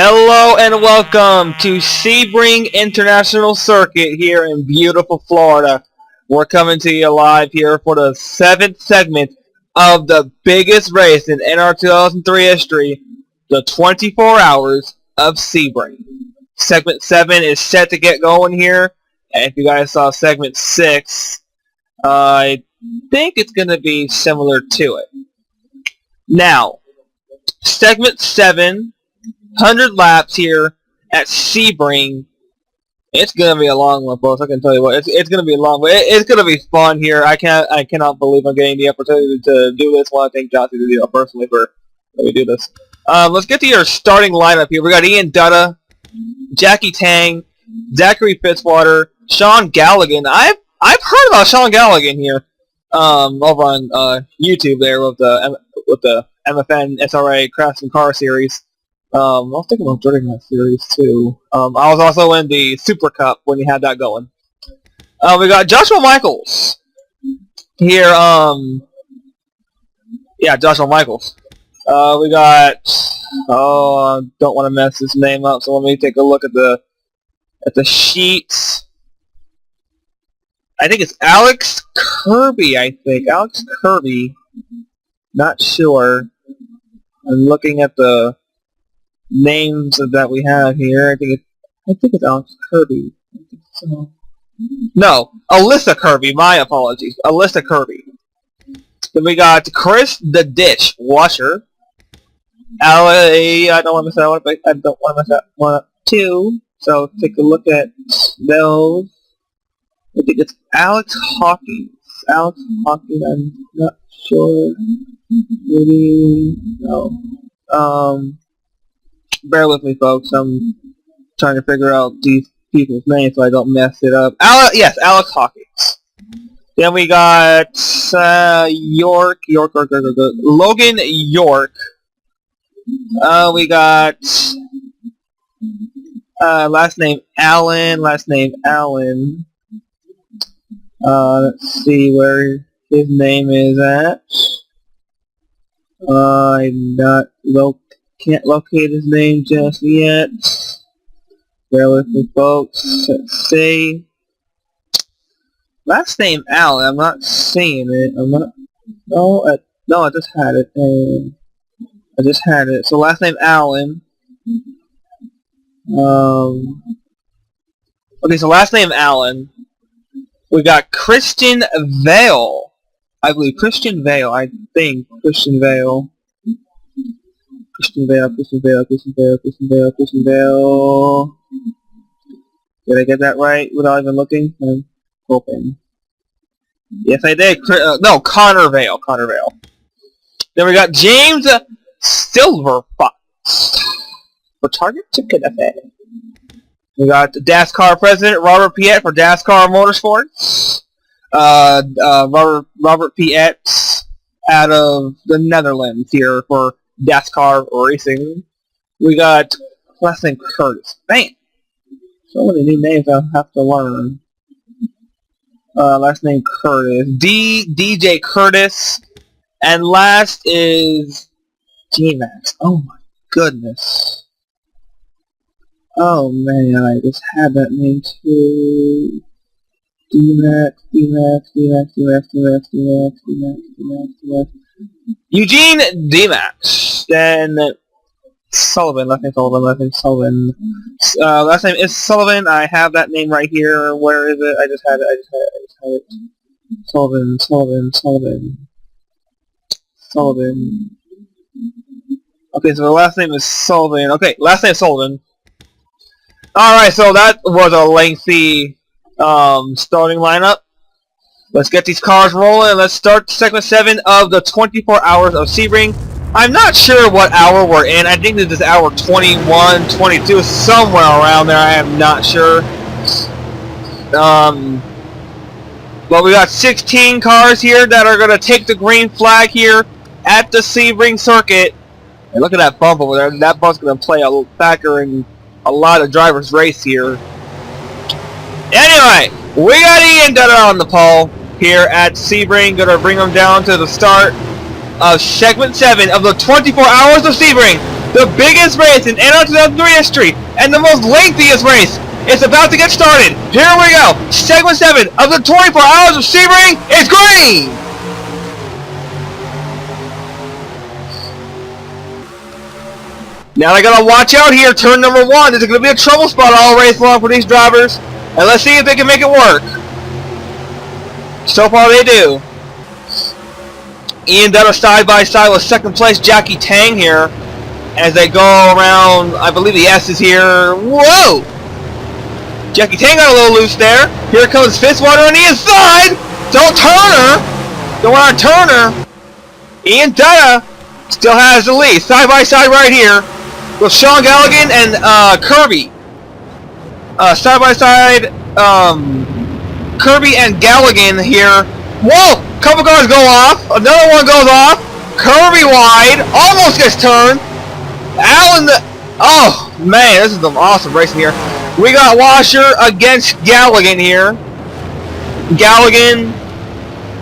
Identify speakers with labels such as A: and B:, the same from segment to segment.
A: Hello and welcome to Sebring International Circuit here in beautiful Florida. We're coming to you live here for the 7th segment of the biggest race in NR 2003 history, the 24 Hours of Sebring. Segment 7 is set to get going here, and if you guys saw segment 6, I think it's going to be similar to it. Now, segment 7... 100 laps here at Sebring. It's gonna be a long one, folks. I can tell you what. It's gonna be a long one. It's gonna be fun here. I cannot believe I'm getting the opportunity to do this. I want to thank Johnson to do it personally for let me do this. Let's get to your starting lineup here. We got Ian Dutta, Jackie Tang, Zachary Fitzwater, Sean Galligan. I've heard about Sean Galligan here. Over on YouTube there with the MFN SRA Craftsman Car Series. I was thinking about joining that series too. I was also in the Super Cup when you had that going. We got Joshua Michaels here. Yeah, Joshua Michaels. We got. I don't want to mess his name up, so let me take a look at the sheets. I think it's Alex Kirby. Alex Kirby. Not sure. I'm looking at the names that we have here. I think it's Alex Kirby. I think so. No, Alyssa Kirby. My apologies, Alyssa Kirby. Then we got Chris the Ditch Washer. I don't want to miss that one, but I don't want to mess that one up too. So take a look at those. I think it's Alex Hawkins. Alex Hawkins. I'm not sure. Maybe no. Bear with me, folks. I'm trying to figure out these people's names so I don't mess it up. Yes, Alex Hawkins. Then we got Logan York. We got last name Allen. Let's see where his name is at. Can't locate his name just yet. Bear with me, folks. Let's see. Last name Allen. I'm not seeing it. No, I just had it. So last name Allen. Okay, so last name Allen. We got Christian Vale. I believe Christian Vale. Christian Vale. Did I get that right without even looking? I'm hoping. Yes, I did. No, Connor Vale. Then we got James Silverfox for Target Ticket FA. We got the DASCAR president Robert Piet for DASCAR Motorsports. Robert Piet out of the Netherlands here for DASCAR Racing. We got last name Curtis. Man, so many new names I'll have to learn. Last name Curtis. DJ Curtis. And last is G-Max. Oh my goodness. Oh man, I just had that name too. D-Max. Eugene D-Max. Then Sullivan. Last name Sullivan. Last name is Sullivan. I have that name right here. Where is it? I just had it. Sullivan. Okay, so the last name is Sullivan. Okay, last name is Sullivan. Alright, so that was a lengthy starting lineup. Let's get these cars rolling and let's start segment 7 of the 24 Hours of Sebring. I'm not sure what hour we're in. I think this is hour 21, 22, somewhere around there. I am not sure. But we got 16 cars here that are going to take the green flag here at the Sebring circuit. And look at that bump over there. That bump's going to play a factor in a lot of drivers' race here. Anyway, we got Ian Dutta on the pole here at Sebring. Gonna bring him down to the start of segment 7 of the 24 Hours of Sebring. The biggest race in NR 2003 history and the most lengthiest race is about to get started. Here we go. Segment 7 of the 24 Hours of Sebring is green. Now I gotta watch out here. Turn number 1. This is gonna be a trouble spot all race long for these drivers. And let's see if they can make it work. So far they do. Ian Dutta side by side with second place Jackie Tang here. As they go around, I believe the S is here. Whoa! Jackie Tang got a little loose there. Here comes Fitzwater on the inside. Don't turn her. Don't want to turn her. Ian Dutta still has the lead. Side by side right here with Sean Galligan and Kirby. Side by side, Kirby and Galligan here. Whoa! Couple cars go off. Another one goes off. Kirby wide. Almost gets turned. Allen, oh man, this is some awesome racing here. We got Washer against Galligan here. Galligan,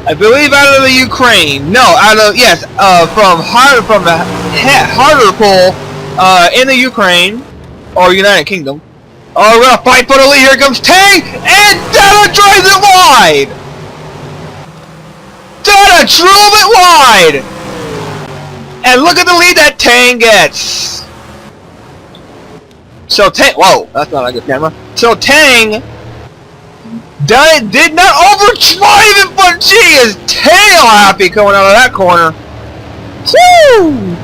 A: I believe out of the Ukraine. No, out of, yes, from the Hartlepool, in the Ukraine or United Kingdom. Oh, we're gonna fight for the lead. Here comes Tang, and Dutta drives it wide. Dutta drove it wide. And look at the lead that Tang gets. So Tang, whoa, that's not a good camera. So Tang did not overdrive it, but she is tail happy coming out of that corner. Woo!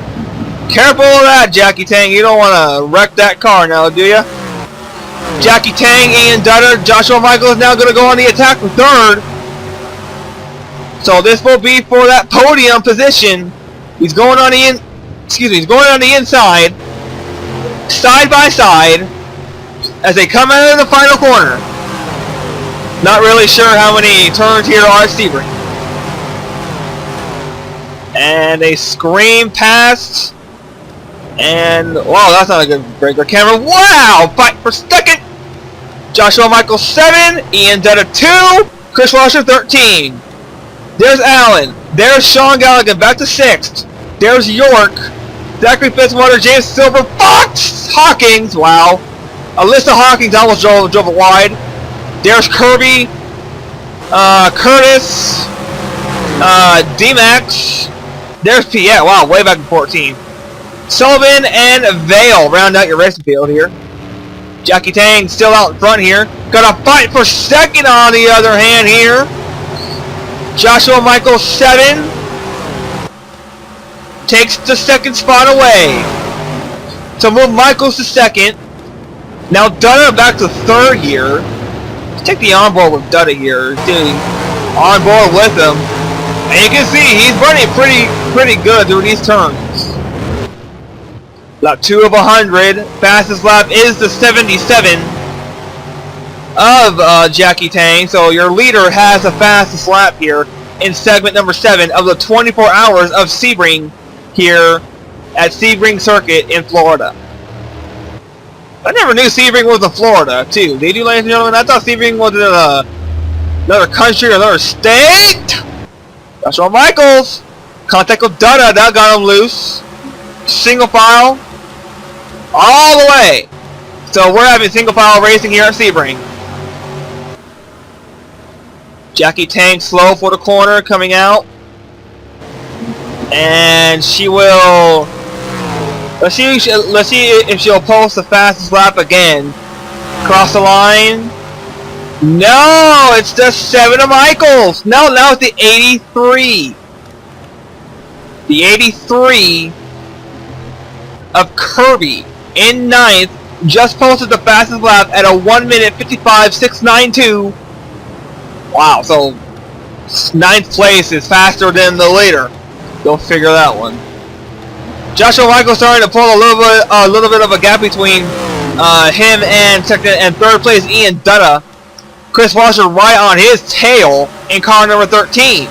A: Careful of that, Jackie Tang. You don't want to wreck that car now, do you? Jackie Tang, Ian Dutta, Joshua Michael is now going to go on the attack for third. So this will be for that podium position. He's going on the he's going on the inside, side by side, as they come out of the final corner. Not really sure how many turns here are at Sebring. And they scream past, and wow, that's not a good breaker camera. Wow, fight for second. Joshua Michael 7, Ian Dutta 2, Chris Washer 13. There's Allen. There's Sean Galligan back to 6th. There's York. Zachary Fitzwater, James Silver, Fox Hawkins. Wow. Alyssa Hawkins almost drove it wide. There's Kirby. Curtis. D-Max. There's Piet. Wow, way back in 14. Sullivan and Vale round out your racing field here. Jackie Tang still out in front here. Gonna fight for second on the other hand here. Joshua Michael 7 takes the second spot away. So move Michaels to second. Now Dutta back to third here. Let's take the onboard with Dutta here. Dude, onboard with him. And you can see he's running pretty good through these turns. Lap 2 of 100. Fastest lap is the 77 of Jackie Tang. So your leader has the fastest lap here in segment number 7 of the 24 Hours of Sebring here at Sebring Circuit in Florida. I never knew Sebring was in Florida too. Did you, ladies and gentlemen? I thought Sebring was in another country or another state. Joshua Michaels. Contact with Dutta. That got him loose. Single file. All the way. So we're having single file racing here at Sebring. Jackie Tang slow for the corner coming out. And she will... Let's see if she'll post the fastest lap again. Cross the line. No, it's the 7 of Michaels. No, now it's the 83. The 83 of Kirby in 9th. Just posted the fastest lap at a 1 minute 55.692. Wow, so 9th place is faster than the leader. Go figure that one. Joshua Michael starting to pull a little bit of a gap between him and second and third place Ian Dutta. Chris Washer right on his tail in car number 13.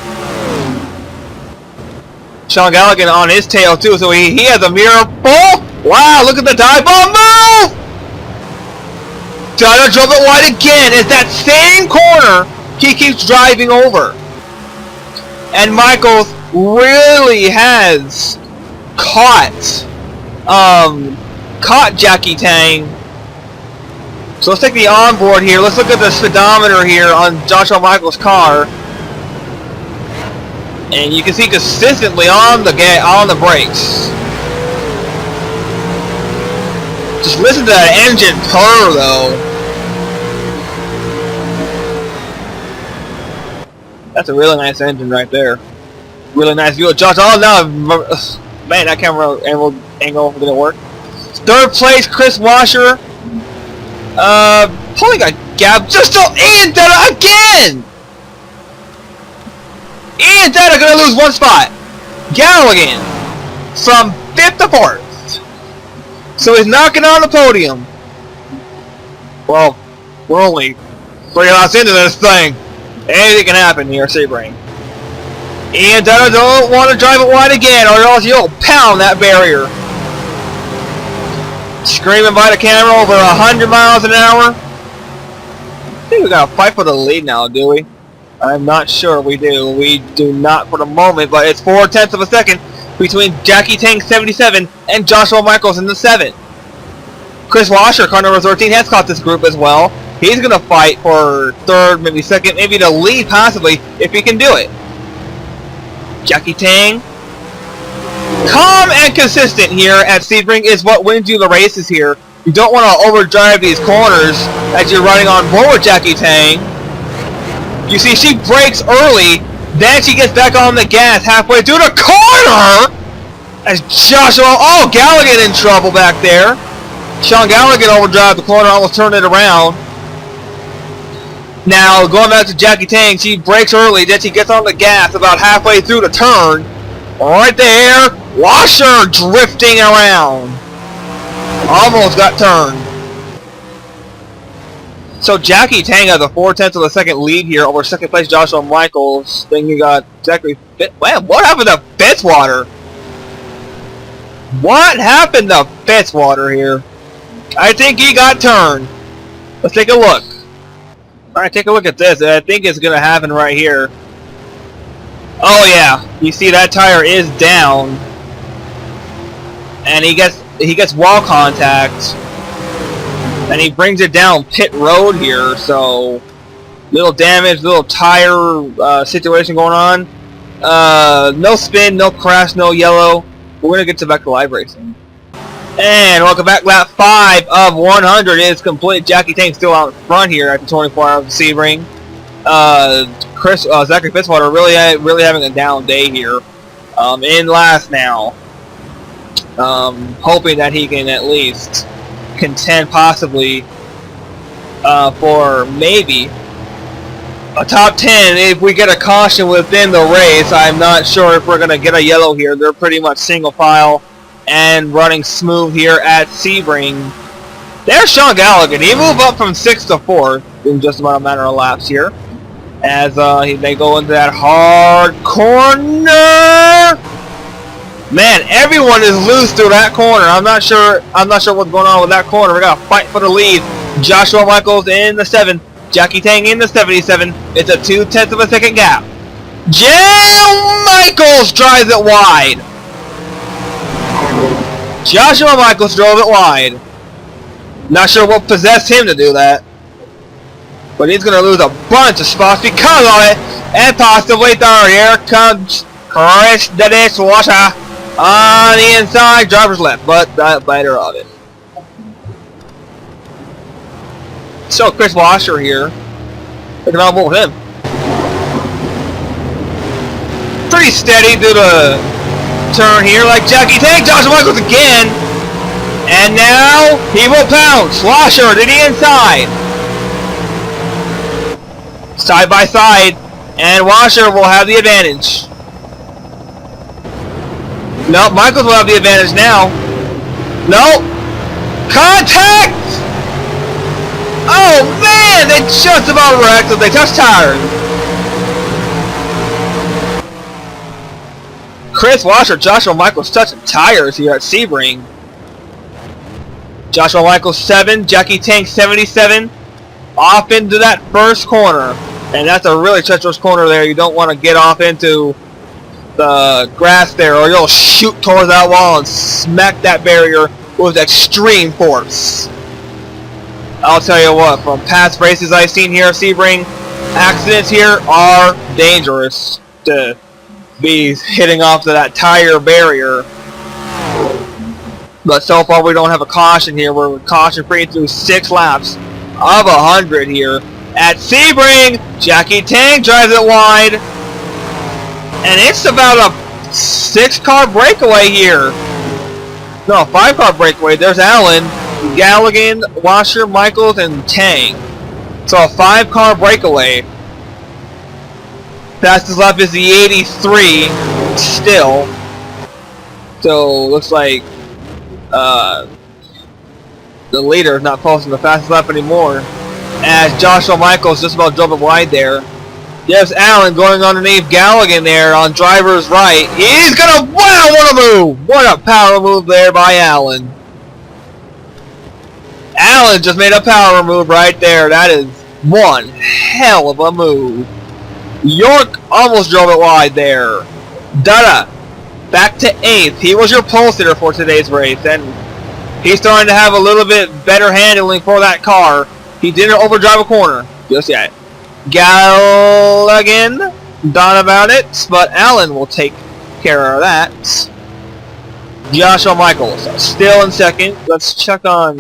A: Sean Galligan on his tail too, so he has a mirror full. Wow, look at the dive bomb move! Dutta drove it wide again. It's that same corner he keeps driving over. And Michaels really has caught caught Jackie Tang. So let's take the onboard here. Let's look at the speedometer here on Joshua Michaels' car. And you can see consistently on the brakes. Just listen to that engine purr though. That's a really nice engine right there. Really nice view of Josh. Oh no, man, that camera angle didn't work. Third place, Chris Washer. Pulling a gap just to Ian Detta again. Ian Detta gonna lose one spot. Galligan from 5th to 4th. So he's knocking on the podium. Well, we're only 3 laps into this thing. Anything can happen here, Sebring. Ian Detta don't want to drive it wide again, or else you'll pound that barrier. Screaming by the camera over 100 miles an hour. I think we got a fight for the lead now, do we? I'm not sure we do. We do not for the moment, but it's 4/10 of a second between Jackie Tang 77 and Joshua Michaels in the 7th. Chris Washer, car number 13, has caught this group as well. He's going to fight for 3rd, maybe 2nd, maybe the lead possibly, if he can do it. Jackie Tang, calm and consistent here at Sebring is what wins you the races here. You don't want to overdrive these corners as you're running on board with Jackie Tang. You see, she brakes early, then she gets back on the gas halfway through the corner as Joshua, oh, Galligan in trouble back there. Sean Galligan overdrive the corner, almost turned it around. Now, going back to Jackie Tang, she brakes early, then she gets on the gas about halfway through the turn. Right there, Washer drifting around. Almost got turned. So Jackie Tang has a 4/10 of a second lead here over 2nd place Joshua Michaels. Then you got Zachary Man, what happened to Fitzwater? What happened to Fitzwater here? I think he got turned. Let's take a look. Alright, take a look at this. I think it's going to happen right here. Oh yeah, you see that tire is down. And he gets wall contact. And he brings it down pit road here, so little damage, little tire situation going on. No spin, no crash, no yellow. We're going to get to back to live racing. And welcome back. Lap 5 of 100 is complete. Jackie Tang still out front here after 24 hours of Sebring. Zachary Fitzwater really having a down day here. In last now. Hoping that he can at least contend possibly for maybe a top 10 if we get a caution within the race. I'm not sure if we're going to get a yellow here. They're pretty much single file and running smooth here at Sebring. There's Sean Galligan. He moved up from 6th to 4th in just about a matter of laps here. As they go into that hard corner. Man, everyone is loose through that corner. I'm not sure what's going on with that corner. We got to fight for the lead. Joshua Michaels in the 7th. Jackie Tang in the 77. It's a 2/10 of a second gap. Joe Michaels drives it wide. Joshua Michaels drove it wide. Not sure what possessed him to do that. But he's going to lose a bunch of spots because of it. And possibly third. Here comes Chris Washer on the inside. Driver's left, but the better of it. So Chris Washer here. Looking on board with him. Pretty steady through the turn here like Jackie Tang. Joshua Michaels again. And now he will pounce. Washer to the inside. Side by side. And Washer will have the advantage. No, Michaels will have the advantage now. No. Contact! Oh man, they just about wrecked as they touched tires. Chris Washer, Joshua Michaels touching tires here at Sebring. Joshua Michaels 7, Jackie Tang 77. Off into that first corner. And that's a really treacherous corner there. You don't want to get off into the grass there, or you'll shoot towards that wall and smack that barrier with extreme force. I'll tell you what, from past races I've seen here at Sebring, accidents here are dangerous to be hitting off to that tire barrier. But so far we don't have a caution here. We're caution free through 6 laps of 100 here at Sebring. Jackie Tang drives it wide, and it's about a 6-car breakaway here. No, 5-car breakaway. There's Allen, Galligan, Washer, Michaels, and Tang. So a 5-car breakaway. Fastest lap is the 83 still. So looks like the leader is not posting the fastest lap anymore, as Joshua Michaels just about drove it wide there. There's Allen going underneath Galligan there on driver's right. He's gonna, wow, what a move! What a power move there by Allen. Allen just made a power move right there. That is one hell of a move. York almost drove it wide there. Dutta back to 8th. He was your pole sitter for today's race, and he's starting to have a little bit better handling for that car. He didn't overdrive a corner just yet. Galligan, done about it, but Allen will take care of that. Joshua Michaels still in 2nd. Let's check on...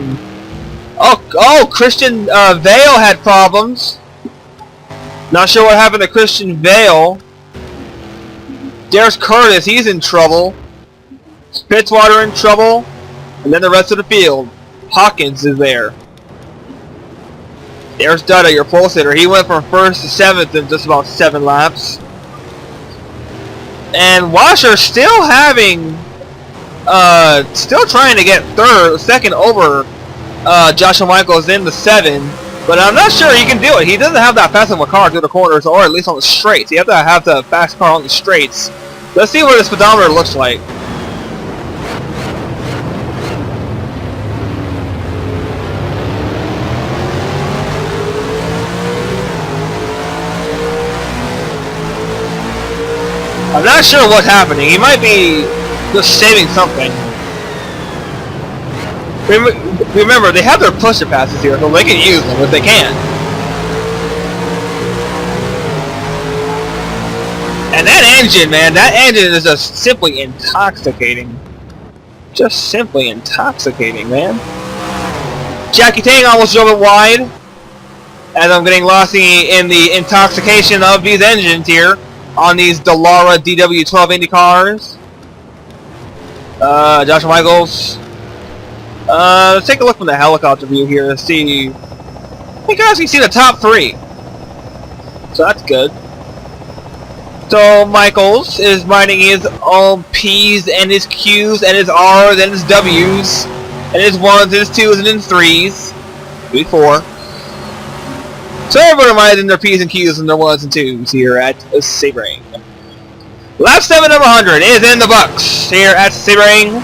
A: Oh, Christian Vale had problems. Not sure what happened to Christian Vale. There's Curtis, he's in trouble. Fitzwater in trouble. And then the rest of the field. Hawkins is there. There's Dutta, your pole sitter. He went from 1st to 7th in just about 7 laps. And Washer still having... still trying to get 2nd over Joshua Michaels in the 7. But I'm not sure he can do it. He doesn't have that fast of a car through the corners, or at least on the straights. You have to have the fast car on the straights. Let's see what his speedometer looks like. I'm not sure what's happening. He might be just saving something. Remember, they have their pusher passes here, so they can use them if they can. And that engine, man, that engine is just simply intoxicating. Just simply intoxicating, man. Jackie Tang almost drove it wide, as I'm getting lost in the intoxication of these engines here on these Dallara DW12 Indy cars. Joshua Michaels. Let's take a look from the helicopter view here to see. You guys can see the top 3. So that's good. So Michaels is minding his own P's and his Q's and his R's and his W's and his 1s and his 2s and his 3s. Maybe 4. So everybody minding their P's and Q's and their 1s and 2s here at Sebring. Lap 7 of 100 is in the books here at Sebring.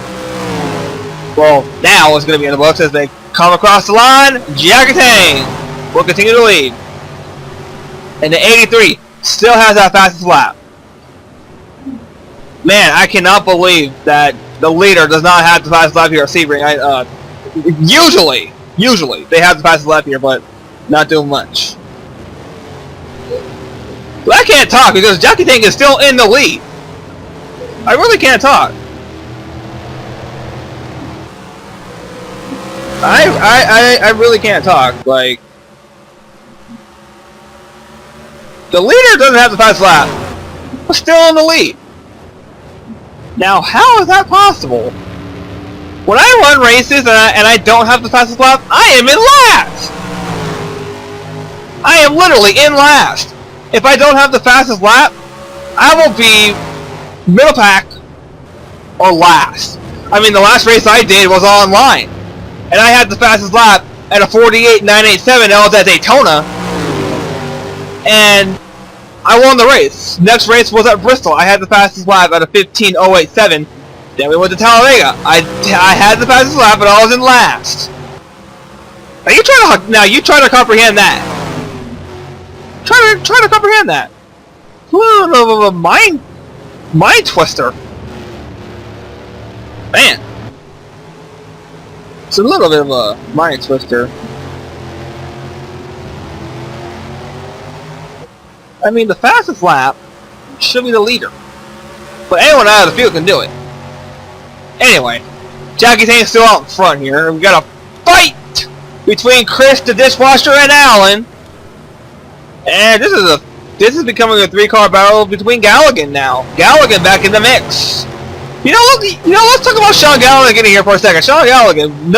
A: Well, now it's going to be in the books as they come across the line. Jackie Tang will continue to lead. And the 83 still has that fastest lap. Man, I cannot believe that the leader does not have the fastest lap here at Sebring. Usually, they have the fastest lap here, but not doing much. But I can't talk because Jackie Tang is still in the lead. I really can't talk. I really can't talk. Like, the leader doesn't have the fastest lap, but still in the lead. Now, how is that possible? When I run races and I don't have the fastest lap, I am in last. I am literally in last. If I don't have the fastest lap, I will be middle pack or last. I mean, the last race I did was online, and I had the fastest lap at a 48.987. That was at Daytona, and I won the race. Next race was at Bristol. I had the fastest lap at a 15.087. Then we went to Talladega. I had the fastest lap, but I was in last. Now you try to comprehend that. Try to comprehend that. A little bit of a mind Mind Twister. Man. It's a little bit of a Mind Twister. I mean, the fastest lap should be the leader. But anyone out of the field can do it. Anyway, Jackie Tane's still out in front here. We got a fight between Chris the dishwasher and Alan. And this is becoming a 3-car battle between Galligan now. Galligan back in the mix. Let's talk about Sean Galligan here for a second. Sean Galligan,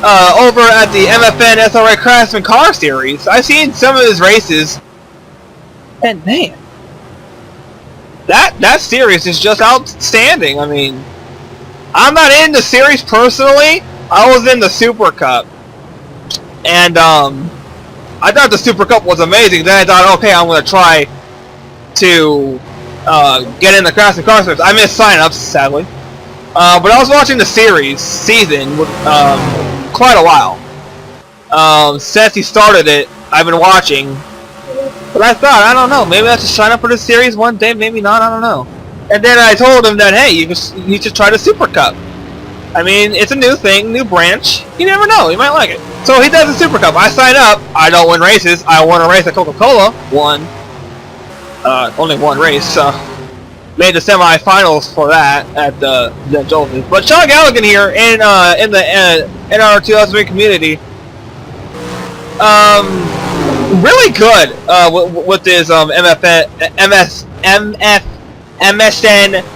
A: over at the MFN SRA Craftsman Car Series. I've seen some of his races, and man, that series is just outstanding. I mean, I'm not in the series personally. I was in the Super Cup, and I thought the Super Cup was amazing. Then I thought, okay, I'm gonna try to get in the Craftsman Car Series. I missed sign-ups, sadly. But I was watching the season quite a while. Since he started it, I've been watching. But I thought, I don't know, maybe I should sign up for this series one day, maybe not, I don't know. And then I told him that, hey, you should try the Super Cup. I mean, it's a new thing, new branch. You never know, you might like it. So he does the Super Cup. I sign up. I don't win races. I won a race at Coca-Cola. Only one race, so made the semifinals for that at the Jolton. But Sean Galligan here in our 2003 community, really good with his MSN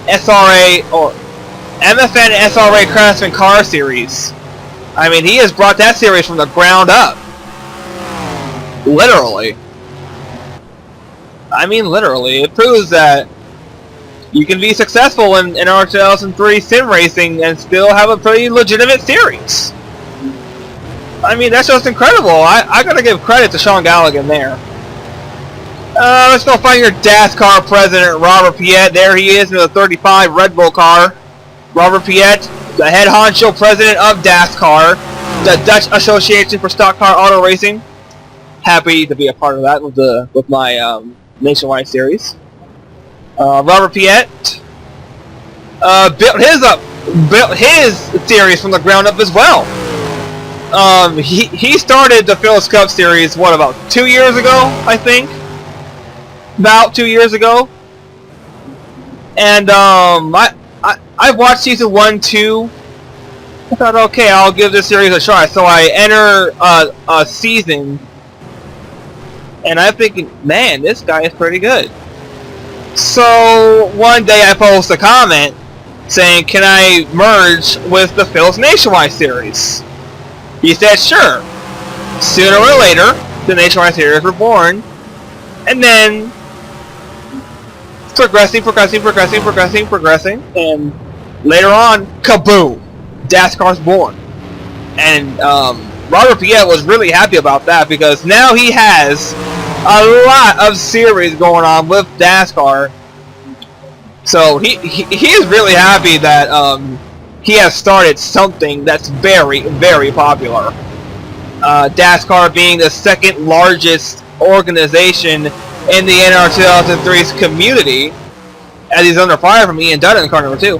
A: SRA or MFN SRA Craftsman Car Series. I mean, he has brought that series from the ground up. Literally. I mean, literally. It proves that you can be successful in our 2003 sim racing and still have a pretty legitimate series. I mean, that's just incredible. I gotta give credit to Sean Galligan there. Let's go find your DASCAR president, Robert Piet. There he is in the 35 Red Bull car. Robert Piet, the head honcho president of DASCAR, the Dutch Association for Stock Car Auto Racing. Happy to be a part of that with my nationwide series. Robert Piet built his series from the ground up as well. He started the Phillips Cup series about 2 years ago, I think. About 2 years ago. And I've watched season 1, 2. I thought, okay, I'll give this series a try. So I enter a season, and I'm thinking, man, this guy is pretty good. So one day I post a comment saying, can I merge with the Phil's Nationwide series? He said, sure. Sooner or later, the Nationwide series were born, and then progressing, and later on, kaboom! DASCAR's born. And Robert Piet was really happy about that because now he has a lot of series going on with DASCAR. So he is really happy that he has started something that's very, very popular. DASCAR being the second largest organization in the NR 2003's community, as he's under fire from Ian Dunn in car number 2.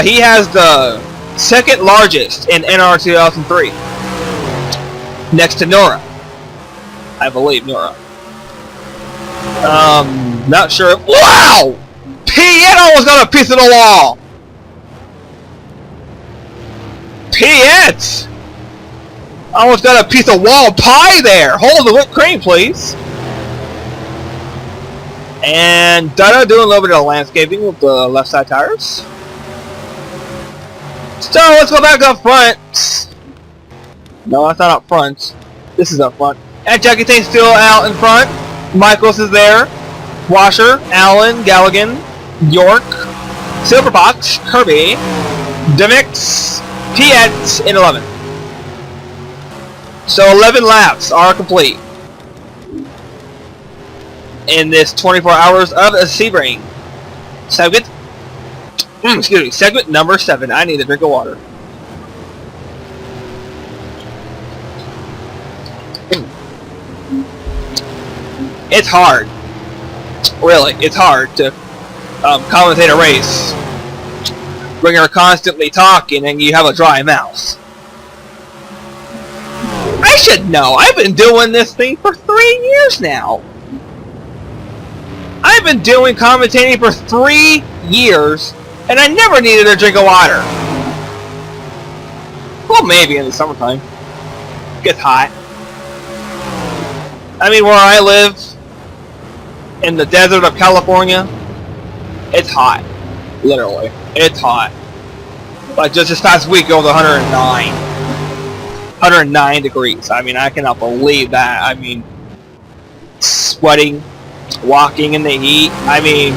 A: He has the second largest in NR 2003, next to Nora, I believe. Nora. Not sure. Wow! Piet almost got a piece of the wall. Piet almost got a piece of wall pie there. Hold the whipped cream, please. And Dada doing a little bit of landscaping with the left side tires. So let's go back up front. No, that's not up front. This is up front. And Jackie Tane's still out in front. Michaels is there. Washer, Allen, Galligan, York, Silverbox, Kirby, Demix, Piet in 11. So 11 laps are complete in this 24 hours of Sebring. Segemnt. Excuse me. Segment number 7. I need a drink of water. It's hard. Really, it's hard to commentator race, when you're constantly talking and you have a dry mouth. I should know. I've been doing this thing for 3 years now. I've been doing commentating for 3 years, and I never needed a drink of water. Well, maybe in the summertime. It gets hot. I mean, where I live, in the desert of California, it's hot. Literally. It's hot. Like just this past week, it was 109. 109 degrees. I mean, I cannot believe that. I mean, sweating, walking in the heat. I mean,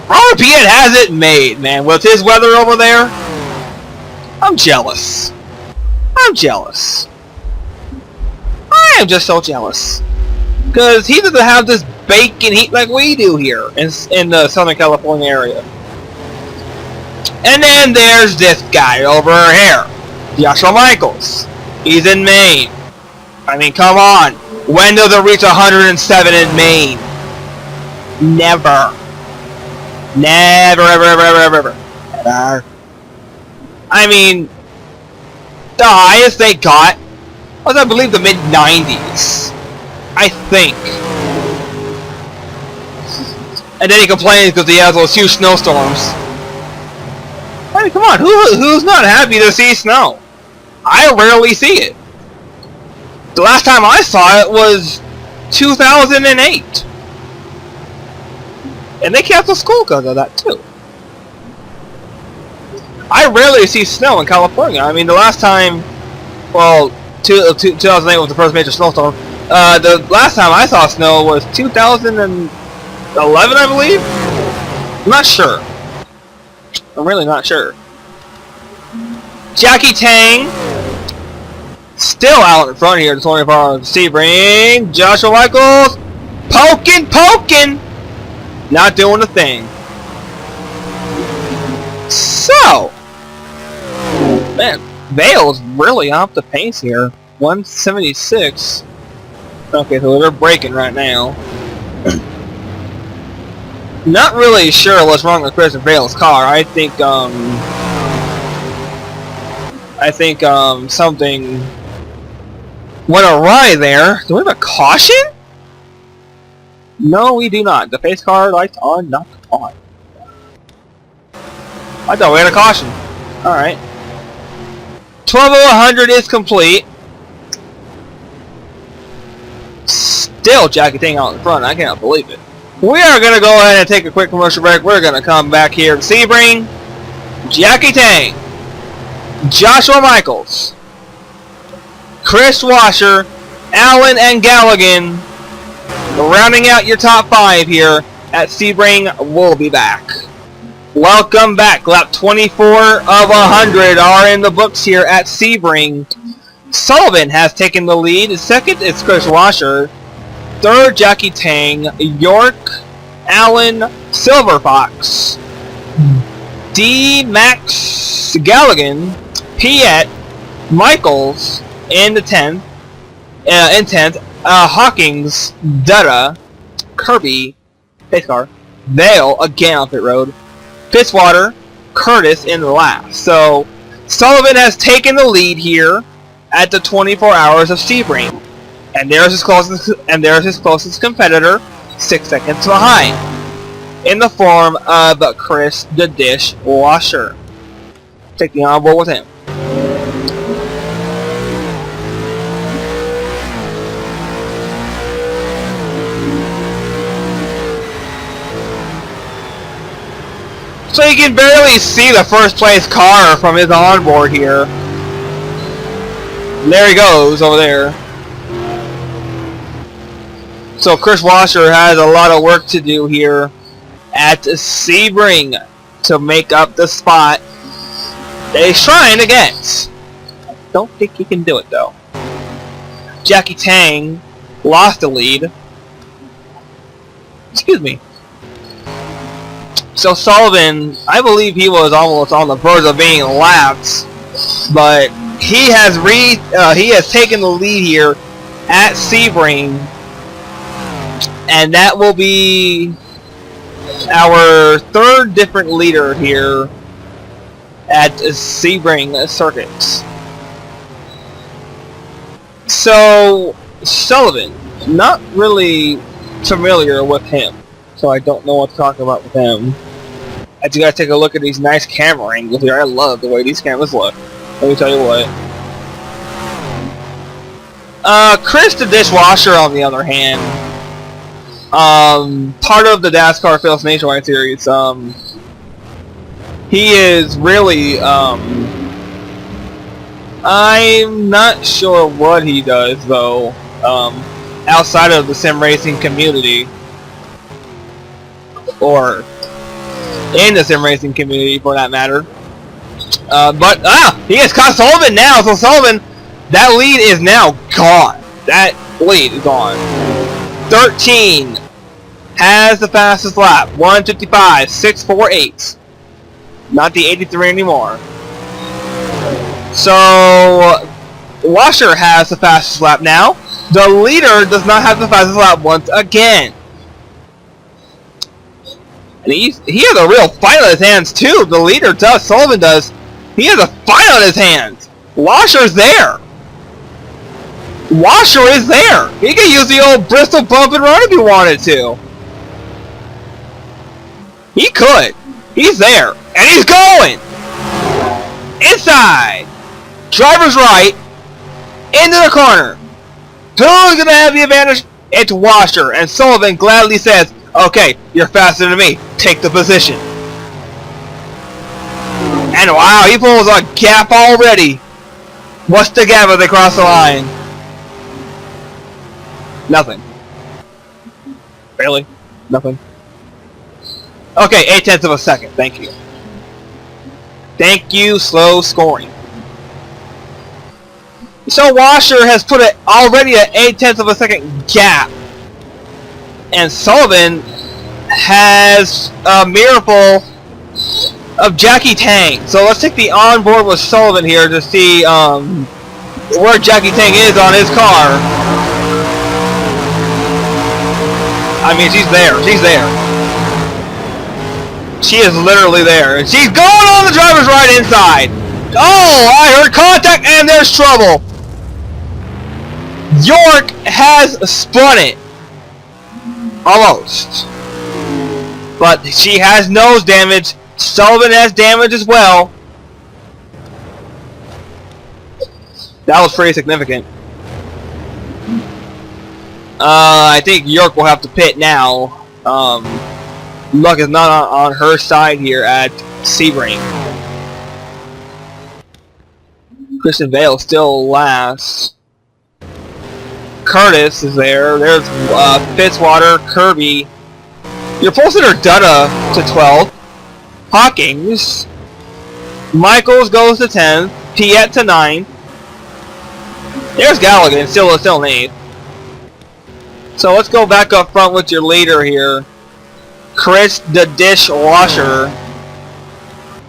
A: Robert Piet has it made, man. With his weather over there, I'm jealous. I'm jealous. I am just so jealous. Because he doesn't have this baking heat like we do here in the Southern California area. And then there's this guy over here, Joshua Michaels. He's in Maine. I mean, come on. When does it reach 107 in Maine? Never. Never, ever, ever, ever, ever, ever. I mean, the highest they got was, I believe, the mid-90s. I think. And then he complains because he has those huge snowstorms. I mean, come on, who's not happy to see snow? I rarely see it. The last time I saw it was 2008. And they canceled school because of that, too. I rarely see snow in California. I mean, the last time, well, 2008 was the first major snowstorm. The last time I saw snow was 2011, I believe? I'm not sure. I'm really not sure. Jackie Tang, still out in front here, the 24 hours. Sebring, Joshua Michaels, poking, not doing a thing. So, man, Vale's really off the pace here. 176. Okay, so they're braking right now. Not really sure what's wrong with Chris and Vale's car. I think something went awry there. Do we have a caution? No, we do not. The face car lights are not on. I thought we had a caution. Alright. 12:100 is complete. Still Jackie Tang out in front. I cannot believe it. We are going to go ahead and take a quick commercial break. We're going to come back here to Sebring, Jackie Tang, Joshua Michaels, Chris Washer, Allen, and Galligan. Rounding out your top 5 here at Sebring. We'll be back. Welcome back. Lap 24 of 100 are in the books here at Sebring. Sullivan has taken the lead. Second is Chris Washer. Third, Jackie Tang. York, Allen, Silver Fox, D. Max Galligan, Piet, Michaels in the 10th. Hawkins, Dutta, Kirby, pace car, Vale again on pit road, Fitzwater, Curtis in the last. So Sullivan has taken the lead here at the 24 hours of Sebring, and there's his closest competitor, 6 seconds behind, in the form of Chris the Dish Washer. Taking on board with him. So you can barely see the first place car from his onboard here. There he goes over there. So Chris Washer has a lot of work to do here at Sebring to make up the spot that he's trying to get. I don't think he can do it though. Jackie Tang lost the lead. Excuse me. So Sullivan, I believe he was almost on the verge of being lapped, but he has taken the lead here at Sebring, and that will be our third different leader here at Sebring Circuits. So, Sullivan, not really familiar with him, so I don't know what to talk about with him. As you guys take a look at these nice camera angles here, I love the way these cameras look. Let me tell you what. Chris the Dishwasher, on the other hand, part of the NASCAR Fails Nationwide series, he is really, I'm not sure what he does, though, outside of the sim racing community, or in the sim racing community, for that matter. He has caught Sullivan now, so Sullivan, that lead is now gone. That lead is gone. 13 has the fastest lap, 1:55.648. Not the 83 anymore. So, Washer has the fastest lap now. The leader does not have the fastest lap once again. And he has a real fight on his hands too. The leader does, Sullivan does. He has a fight on his hands. Washer's there. Washer is there. He can use the old Bristol bump and run if he wanted to. He could. He's there. And he's going! Inside! Driver's right. Into the corner. Who's going to have the advantage? It's Washer. And Sullivan gladly says, okay, you're faster than me. Take the position. And wow, he pulls a gap already. What's the gap as they cross the line? Nothing. Really? Nothing? Okay, 0.8 of a second. Thank you. Thank you, slow scoring. So Washer has put it already at 0.8 of a second gap. And Sullivan has a miracle of Jackie Tang. So let's take the onboard with Sullivan here to see where Jackie Tang is on his car. I mean, she's there. She's there. She is literally there. And she's going on the driver's right inside. Oh, I heard contact and there's trouble. York has spun it. Almost. But she has nose damage. Sullivan has damage as well. That was pretty significant. I think York will have to pit now. Luck is not on her side here at Sebring. Christian Vale still last. Curtis is there. There's Fitzwater, Kirby. Your Polson are Dutta to 12th. Hawkins. Michaels goes to 10th. Piet to 9th. There's Galligan, still in 8th. So let's go back up front with your leader here. Chris the Dishwasher.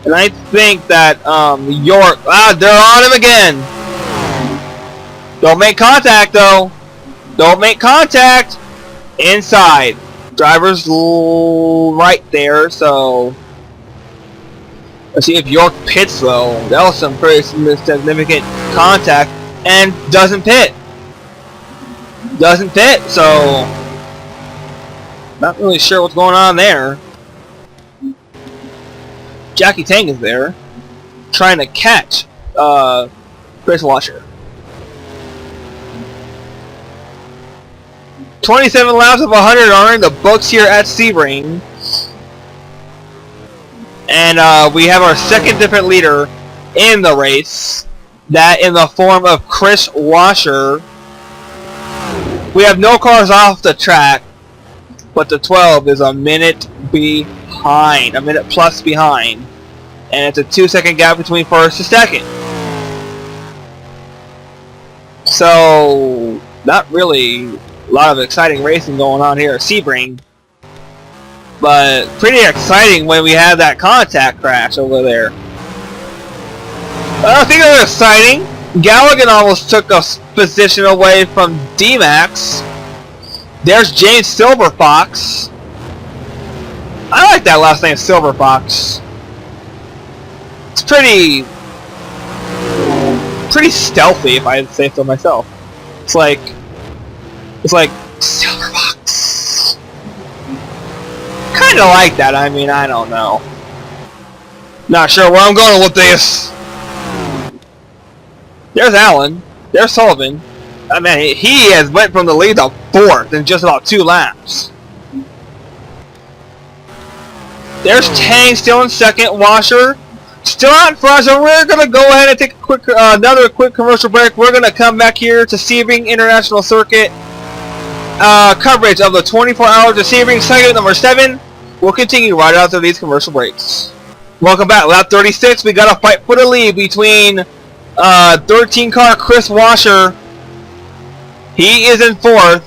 A: And I think that York... they're on him again! Don't make contact though! Don't make contact! Inside. Driver's right there, so... Let's see if York pits though. That was some pretty significant contact. And doesn't pit. Doesn't pit, so... Not really sure what's going on there. Jackie Tang is there. Trying to catch Chris Washer. 27 laps of 100 are in the books here at Sebring. And we have our second different leader in the race. That in the form of Chris Washer. We have no cars off the track. But the 12 is a minute behind. A minute plus behind. And it's a 2-second gap between first and second. So, not really a lot of exciting racing going on here at Sebring. But pretty exciting when we had that contact crash over there. I think it was exciting. Galligan almost took a position away from D-Max. There's James Silverfox. I like that last name, Silver Fox. It's pretty stealthy, if I say so myself. It's like Silver Fox. Kind of like that. I mean, I don't know. Not sure where I'm going with this. There's Allen. There's Sullivan. I mean, he has went from the lead to 4th in just about 2 laps. There's Tang still in 2nd. Washer still out in front. So we're gonna go ahead and take a quick, another quick commercial break. We're gonna come back here to Sebring International Circuit. Coverage of the 24 hours of Sebring segment number 7. We'll continue right after these commercial breaks. Welcome back. Lap 36. We got a fight for the lead between 13 car Chris Washer. He is in 4th,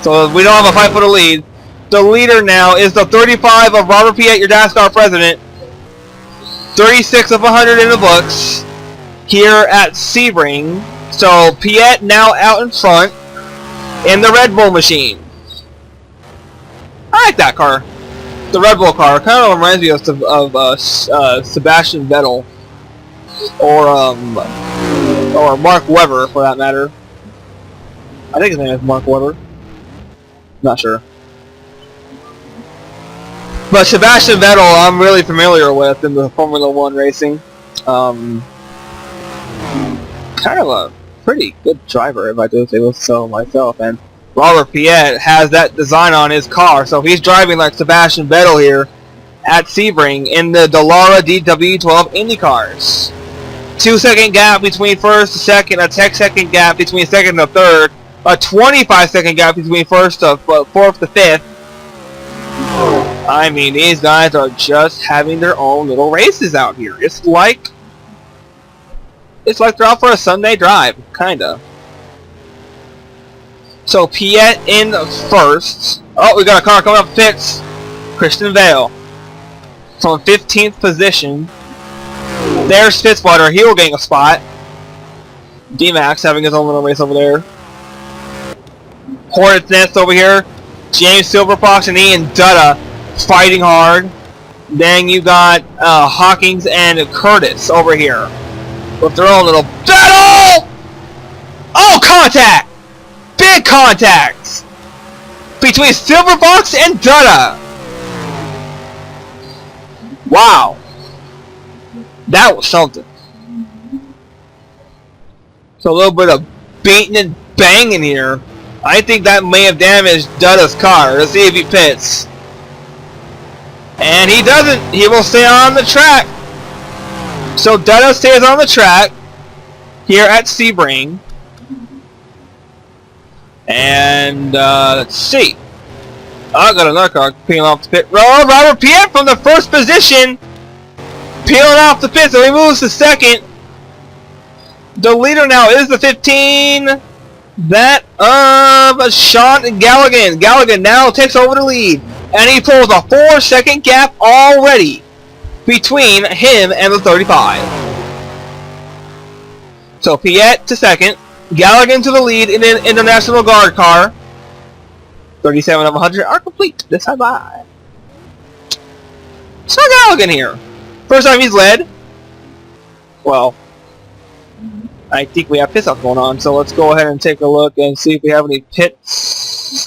A: so we don't have a fight for the lead. The leader now is the 35 of Robert Piet, your NASCAR president. 36 of 100 in the books here at Sebring. So Piet now out in front in the Red Bull machine. I like that car. The Red Bull car kind of reminds me of Sebastian Vettel or Mark Webber, for that matter. I think his name is Mark Webber. Not sure. But Sebastian Vettel, I'm really familiar with in the Formula 1 racing. Kind of a pretty good driver, if I do say so myself. And Robert Piet has that design on his car, so he's driving like Sebastian Vettel here at Sebring in the Dallara DW12 Indy cars. 2-second gap between 1st to 2nd, a 10-second gap between 2nd to 3rd, a 25-second gap between 1st to 4th to 5th. I mean, these guys are just having their own little races out here. It's like they're out for a Sunday drive, kinda. So Piet in 1st. Oh, we got a car coming up pits. Christian Vale from 15th position. There's Fitzwater. He will gain a spot. D-Max having his own little race over there. Hornet's Nest over here. James Silverfox and Ian Dutta fighting hard. Then you got Hawkins and Curtis over here with their own little battle. Oh, contact! Big contacts between Silverfox and Dutta. Wow, that was something. So a little bit of beating and banging here. I think that may have damaged Dutta's car. Let's see if he pits. And he doesn't. He will stay on the track. So Dutta stays on the track here at Sebring. And let's see. I got another car peeling off the pit. Oh, Robert Piet from the 1st position, peeling off the pit, so he moves to 2nd. The leader now is the 15. That of Sean Galligan. Galligan now takes over the lead, and he pulls a 4-second gap already between him and the 35. So Piet to 2nd, Galligan to the lead in an International Guard car. 37 of 100 are complete this time by. So Galligan here. First time he's led. Well, I think we have pit stops going on, so let's go ahead and take a look and see if we have any pit stops.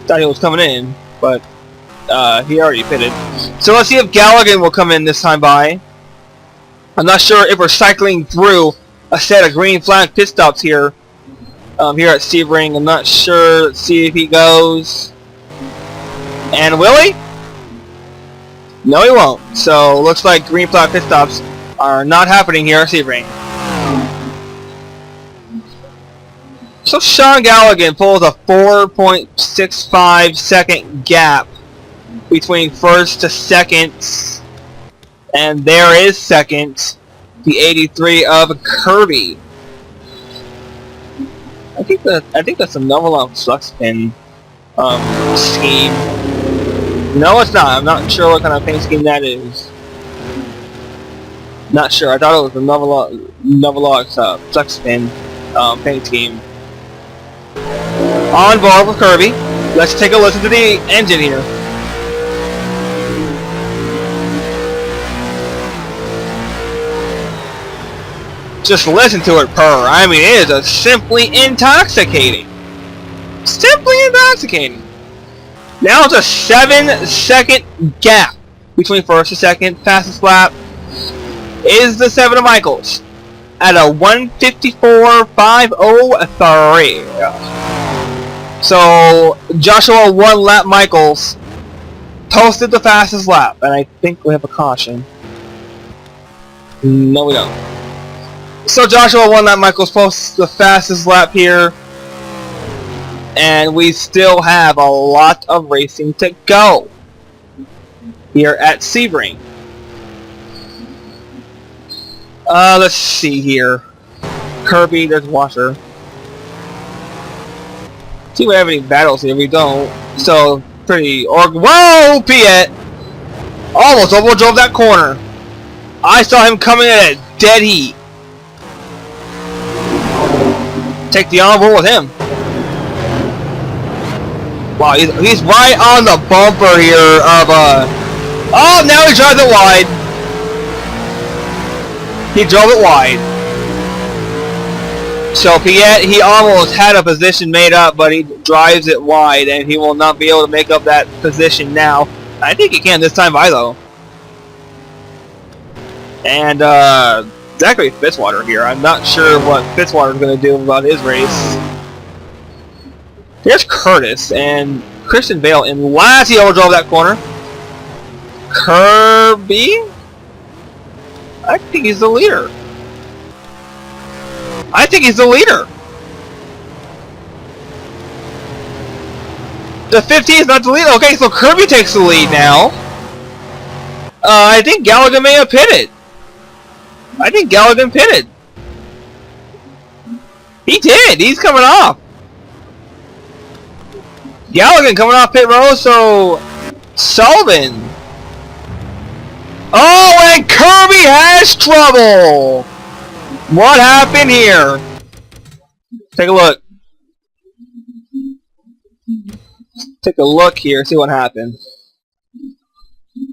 A: Thought he was coming in, but he already pitted. So let's see if Galligan will come in this time by. I'm not sure if we're cycling through a set of green flag pit stops here here at Sebring. I'm not sure. Let's see if he goes. And will he? No, he won't. So looks like green flag pit stops are not happening here at Sebring. So Sean Galligan pulls a 4.65 second gap between 1st to 2nd, and there is 2nd, the 83 of Kirby. I think that's a Novolog flux pin scheme. No, it's not. I'm not sure what kind of paint scheme that is. Not sure. I thought it was the Novolog's flex pin paint scheme. On board with Kirby. Let's take a listen to the engine here. Just listen to it purr. I mean, it is simply intoxicating. Simply intoxicating. Now it's a 7-second gap between first and second. Fastest lap is the 7 of Michaels at a 1:54.503. So Joshua 1 lap Michaels posted the fastest lap, and I think we have a caution. No, we don't. So Joshua 1 lap Michaels posts the fastest lap here, and we still have a lot of racing to go here at Sebring. Let's see here. Kirby, there's Washer. See if we have any battles here. We don't. So pretty. Whoa, Piet! Almost overdrove that corner. I saw him coming in at dead heat. Take the envelope with him. Wow, he's right on the bumper here of oh, now he drives it wide. He drove it wide. So Piet, he almost had a position made up, but he drives it wide, and he will not be able to make up that position now. I think he can this time by though. And Zachary Fitzwater here. I'm not sure what Fitzwater is going to do about his race. Here's Curtis and Christian Bale in last. He overdrove that corner. Kirby? I think he's the leader. I think he's the leader. The 15 is not the lead. Okay, so Kirby takes the lead now. I think Gallagher may have pitted. I think Gallagher pitted. He did. He's coming off. Gallagher coming off pit row, so Sullivan. Oh, and Kirby has trouble. What happened here? Take a look. Take a look here, see what happened.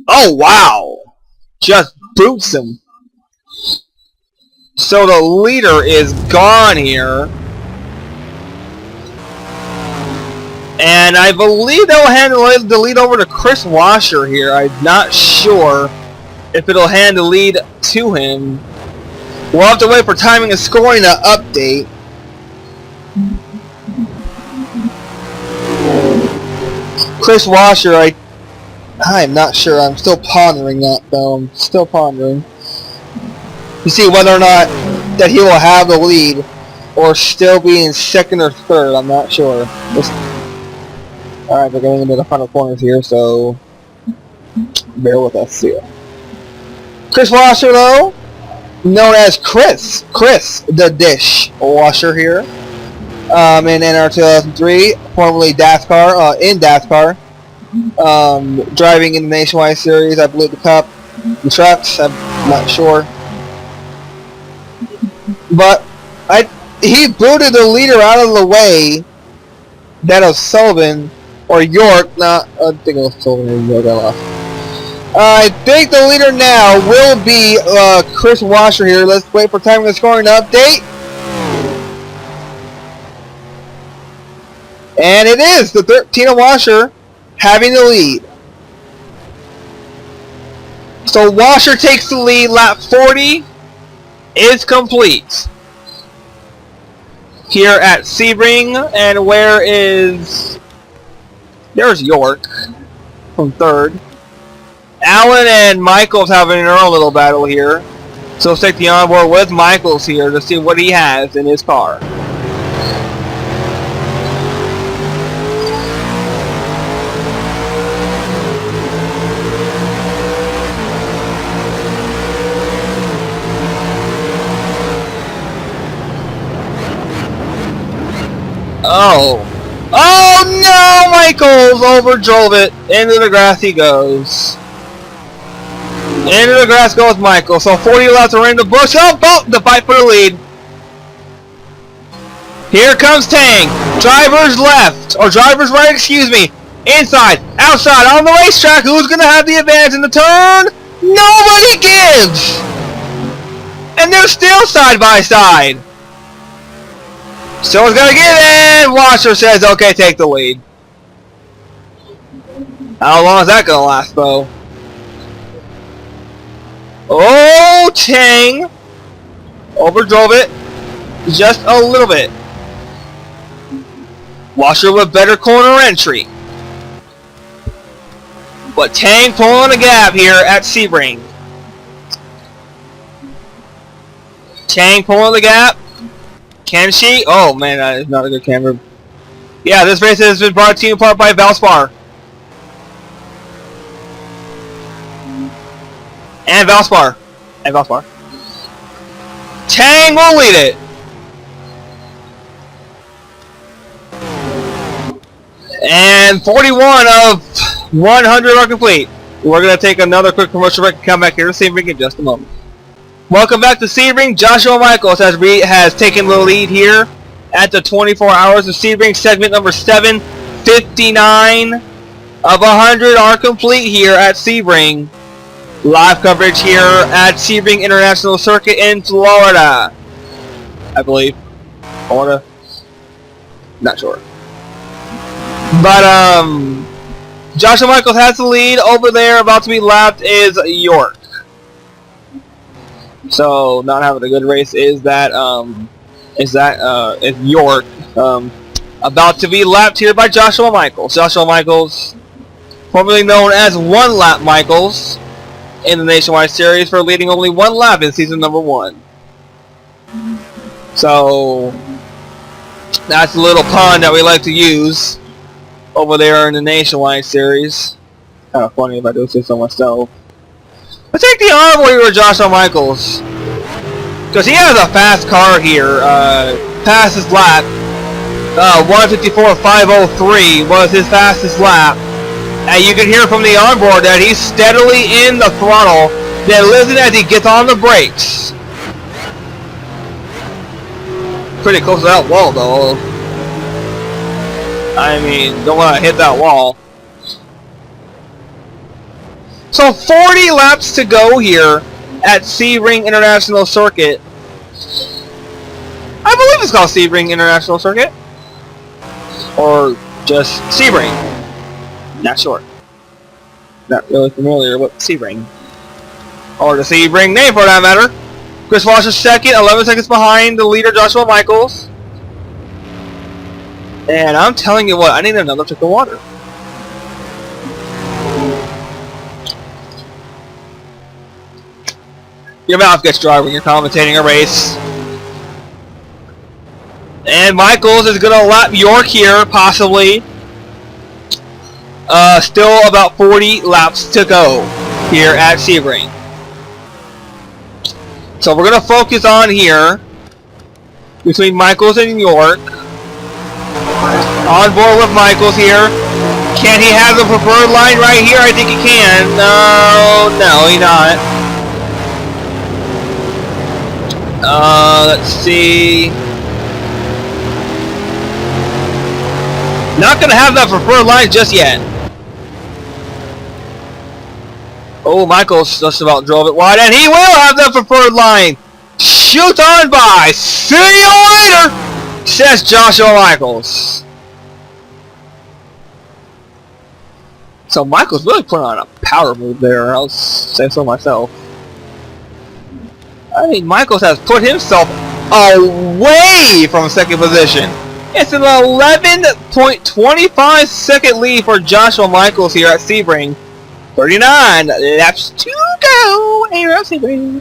A: Oh, wow. Just boots him. So the leader is gone here. And I believe they'll hand the lead over to Chris Washer here. I'm not sure if it'll hand the lead to him. We'll have to wait for timing and scoring to update. Chris Washer, I'm not sure. I'm still pondering that though. I'm still pondering. To see whether or not that he will have the lead or still be in second or third. I'm not sure. Alright, we're getting into the final corners here, so bear with us here. Chris Washer, though, known as Chris the Dish Washer here, in NR 2003, formerly NASCAR, in NASCAR, driving in the Nationwide Series, I believe the Cup, the trucks, I'm not sure. But he booted the leader out of the way, that of Sullivan, or York, I think it was Sullivan and York, I lost. I think the leader now will be Chris Washer here. Let's wait for timing and scoring update. And it is the 13 of Washer having the lead. So Washer takes the lead. Lap 40 is complete here at Sebring. And where is... There's York from third. Allen and Michaels having their own little battle here. So let's take the onboard with Michaels here to see what he has in his car. Oh. Oh no! Michaels overdrove it. Into the grass he goes. Into the grass goes Michael. So 40 laps are in the bush. Oh, the fight for the lead. Here comes Tang. Driver's left, or driver's right, excuse me. Inside, outside, on the racetrack. Who's going to have the advantage in the turn? Nobody gives! And they're still side by side. Someone's going to get in. Washer says, okay, take the lead. How long is that going to last, though? Oh, Tang overdrove it just a little bit. Washer with better corner entry. But Tang pulling a gap here at Sebring. Tang pulling the gap. Can she? Oh man, that is not a good camera. Yeah, this race has been brought to you in part by Valspar. And Valspar. And Valspar. Tang will lead it. And 41 of 100 are complete. We're going to take another quick commercial break and come back here to Sebring in just a moment. Welcome back to Sebring. Joshua Michaels has taken the lead here at the 24 hours of Sebring. Segment number 7. 59 of 100 are complete here at Sebring. Live coverage here at Sebring International Circuit in Florida. I believe. Florida? Not sure. But, Joshua Michaels has the lead. Over there, about to be lapped, is York. So, not having a good race is York. About to be lapped here by Joshua Michaels. Joshua Michaels, formerly known as One Lap Michaels, in the Nationwide Series for leading only one lap in season number 1. So, that's a little pun that we like to use over there in the Nationwide Series. Kind of funny if I do say so myself. Let's take the honorable here with Joshua Michaels, because he has a fast car here. Past his lap, 154.503 was his fastest lap. And you can hear from the onboard that he's steadily in the throttle. Then listen as he gets on the brakes. Pretty close to that wall, though. I mean, don't want to hit that wall. So 40 laps to go here at Sebring International Circuit. I believe it's called Sebring International Circuit. Or just Sebring. Not sure. Not really familiar with Sebring. Or the Sebring name for that matter. Chris Washer second, 11 seconds behind the leader Joshua Michaels. And I'm telling you what, I need another drink of water. Your mouth gets dry when you're commentating a race. And Michaels is going to lap York here, possibly. Still about 40 laps to go here at Sebring. So we're going to focus on here between Michaels and York. On board with Michaels here. Can he have the preferred line right here? I think he can. No, he not. Let's see. Not going to have that preferred line just yet. Oh, Michaels just about drove it wide, and he will have the preferred line. Shoot on by. See you later, says Joshua Michaels. So Michaels really put on a power move there, I'll say so myself. I mean, Michaels has put himself away from second position. It's an 11.25 second lead for Joshua Michaels here at Sebring. 39 laps to go here at Sebring.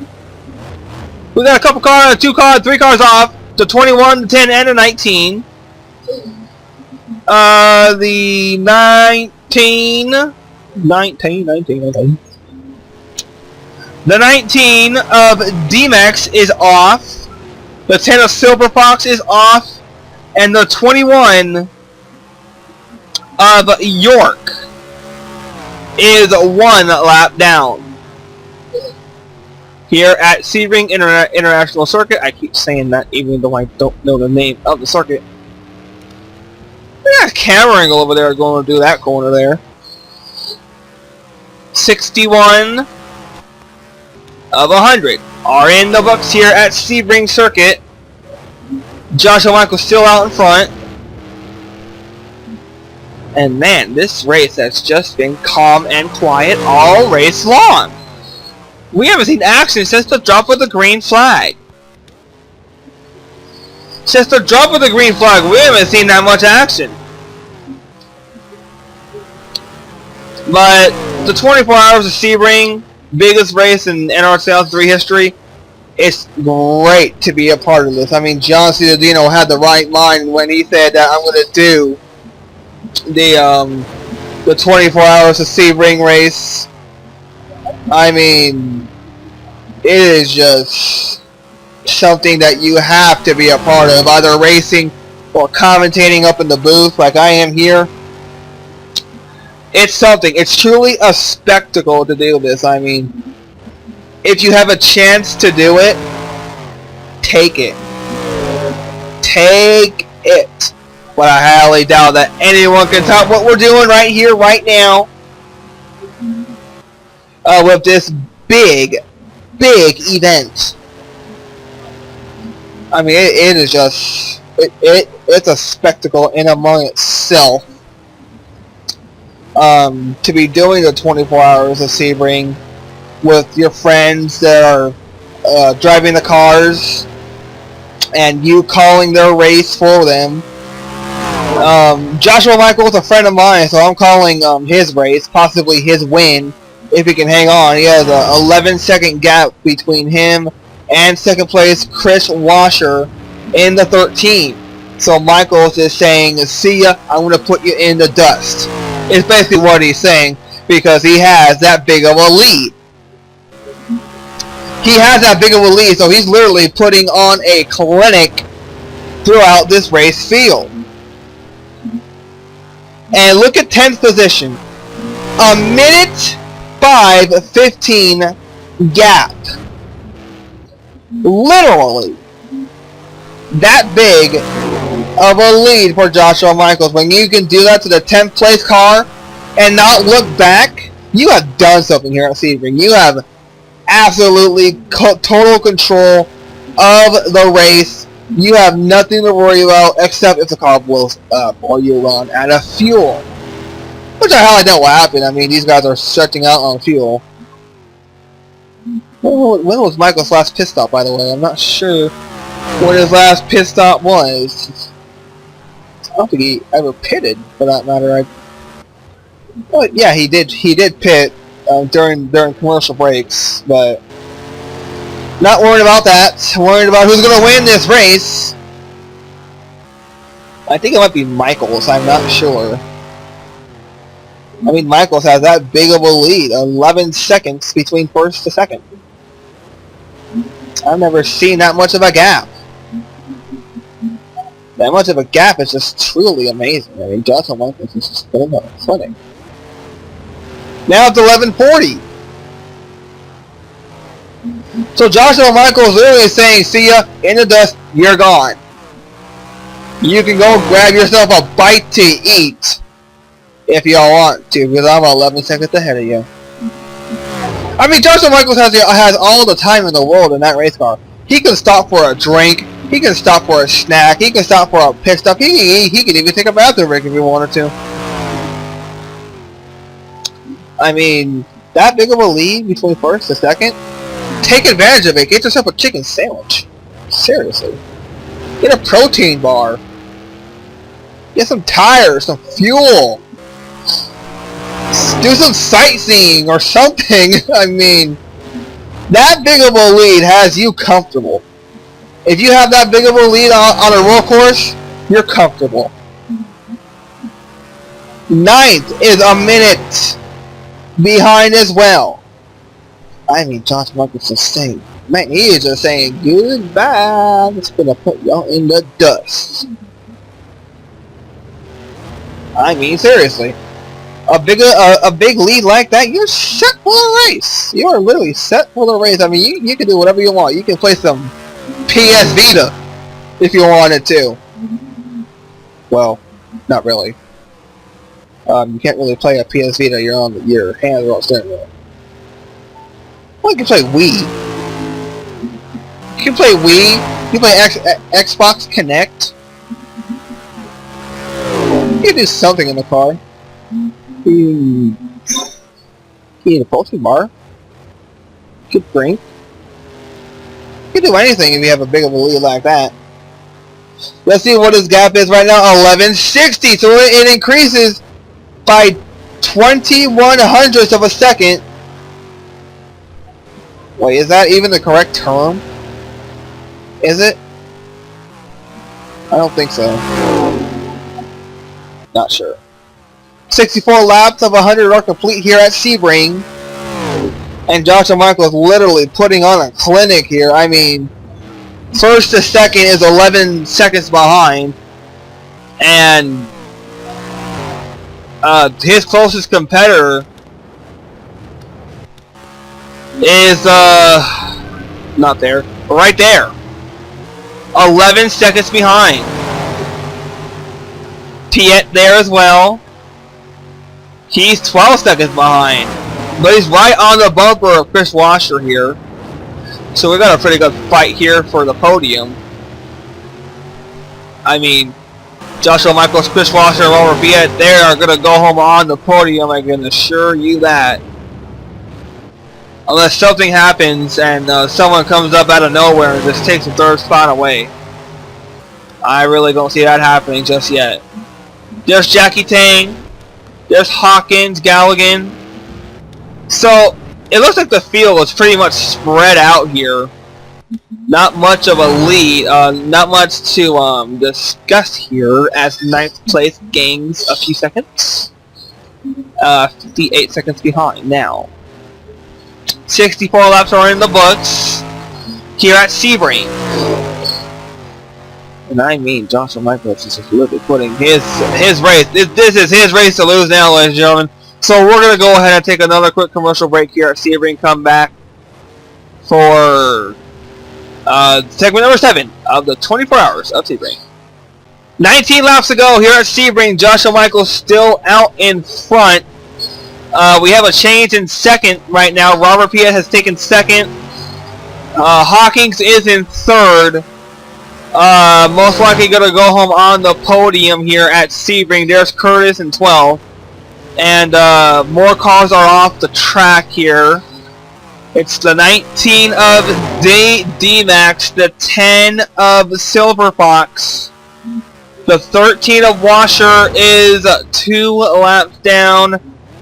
A: We got a couple cars, 2 cars, 3 cars off. The 21, the 10, and the 19. The 19. The 19 of D-Max is off. The 10 of Silver Fox is off. And the 21 of York is 1 lap down. here at Sebring International Circuit. I keep saying that even though I don't know the name of the circuit. Yeah, camera angle over there going to do that corner there. 61 of 100 are in the books here at Sebring Circuit. Joshua Michael still out in front. And man, this race has just been calm and quiet all race long. We haven't seen action since the drop of the green flag. Since the drop of the green flag, we haven't seen that much action. But the 24 hours of Sebring, biggest race in NR 3 history, it's great to be a part of this. I mean, John Ciudadino had the right mind when he said that I'm going to do the 24 hours of Sebring race. I mean, it is just something that you have to be a part of, either racing or commentating up in the booth like I am here. It's something. It's truly a spectacle to do this. I mean, if you have a chance to do it, take it. Take it. But I highly doubt that anyone can top what we're doing right here, right now, with this big event. I mean, it is just it's a spectacle in among itself. To be doing the 24 hours of Sebring with your friends that are driving the cars, and you calling their race for them. Joshua Michael is a friend of mine, so I'm calling his race, possibly his win, if he can hang on. He has a 11-second gap between him and second place Chris Washer in the 13. So Michaels is saying, see ya, I'm going to put you in the dust. It's basically what he's saying, because he has that big of a lead. He has that big of a lead, so he's literally putting on a clinic throughout this race field. And look at 10th position. A minute 5:15 gap. Literally that big of a lead for Joshua Michaels. When you can do that to the 10th place car and not look back, you have done something here at Sebring. You have absolutely total control of the race. You have nothing to worry about except if the car blows up or you run out of fuel. Which I highly doubt will happen. I mean, these guys are stretching out on fuel. When was Michael's last pit stop, by the way? I'm not sure what his last pit stop was. I don't think he ever pitted, for that matter. Well, yeah, he did pit during commercial breaks, but not worried about that. Worried about who's going to win this race. I think it might be Michaels. I'm not sure. I mean, Michaels has that big of a lead. 11 seconds between first to second. I've never seen that much of a gap. That much of a gap is just truly amazing. I mean, Joshua Michaels is just putting up a clinic. Now it's 11:40. So Joshua Michaels literally saying, see ya, in the dust, you're gone. You can go grab yourself a bite to eat if y'all want to, because I'm 11 seconds ahead of you. I mean, Joshua Michaels has all the time in the world in that race car. He can stop for a drink, he can stop for a snack, he can stop for a pit stop, he can even take a bathroom break if he wanted to. I mean, that big of a lead between first and second? Take advantage of it. Get yourself a chicken sandwich. Seriously. Get a protein bar. Get some tires, some fuel. Do some sightseeing or something. I mean, that big of a lead has you comfortable. If you have that big of a lead on a road course, you're comfortable. 9th is a minute behind as well. I mean, Josh Michaels is saying, man, he is just saying goodbye. I'm just gonna put y'all in the dust. I mean, seriously. a big lead like that, you're set for the race. You are literally set for the race. I mean, you can do whatever you want. You can play some PS Vita if you wanted to. Well, not really. You can't really play a PS Vita. You're on your hands are on steering wheel. Well, you can play Wii. You can play Wii. You can play Xbox Connect. You can do something in the car. You need a protein bar. You could drink. You can do anything if you have a big of a lead like that. Let's see what his gap is right now. 1160. So it increases by 21 hundredths of a second. Wait, is that even the correct term? Is it? I don't think so. Not sure. 64 laps of 100 are complete here at Sebring. And Joshua Michaels literally putting on a clinic here. I mean, first to second is 11 seconds behind. And his closest competitor is not there, right there, 11 seconds behind. Piet there as well. He's 12 seconds behind, but he's right on the bumper of Chris Washer here. So we got a pretty good fight here for the podium. I mean, Joshua Michaels, Chris Washer, and Robert Piet, they are going to go home on the podium, I can assure you that. Unless something happens and someone comes up out of nowhere and just takes the third spot away. I really don't see that happening just yet. There's Jackie Tang. There's Hawkins, Galligan. So, it looks like the field was pretty much spread out here. Not much of a lead, not much to discuss here as 9th place gains a few seconds. 58 seconds behind now. 64 laps are in the books here at Sebring. And I mean, Joshua Michaels is just literally putting his race. This is his race to lose now, ladies and gentlemen. So we're going to go ahead and take another quick commercial break here at Sebring. Come back for segment number 7 of the 24 hours of Sebring. 19 laps to go here at Sebring. Joshua Michaels still out in front. We have a change in second right now. Robert Piet has taken second. Hawkins is in third. Most likely going to go home on the podium here at Sebring. There's Curtis in 12th. And more cars are off the track here. It's the 19 of D-Max, the 10 of Silver Fox. The 13 of Washer is 2 laps down.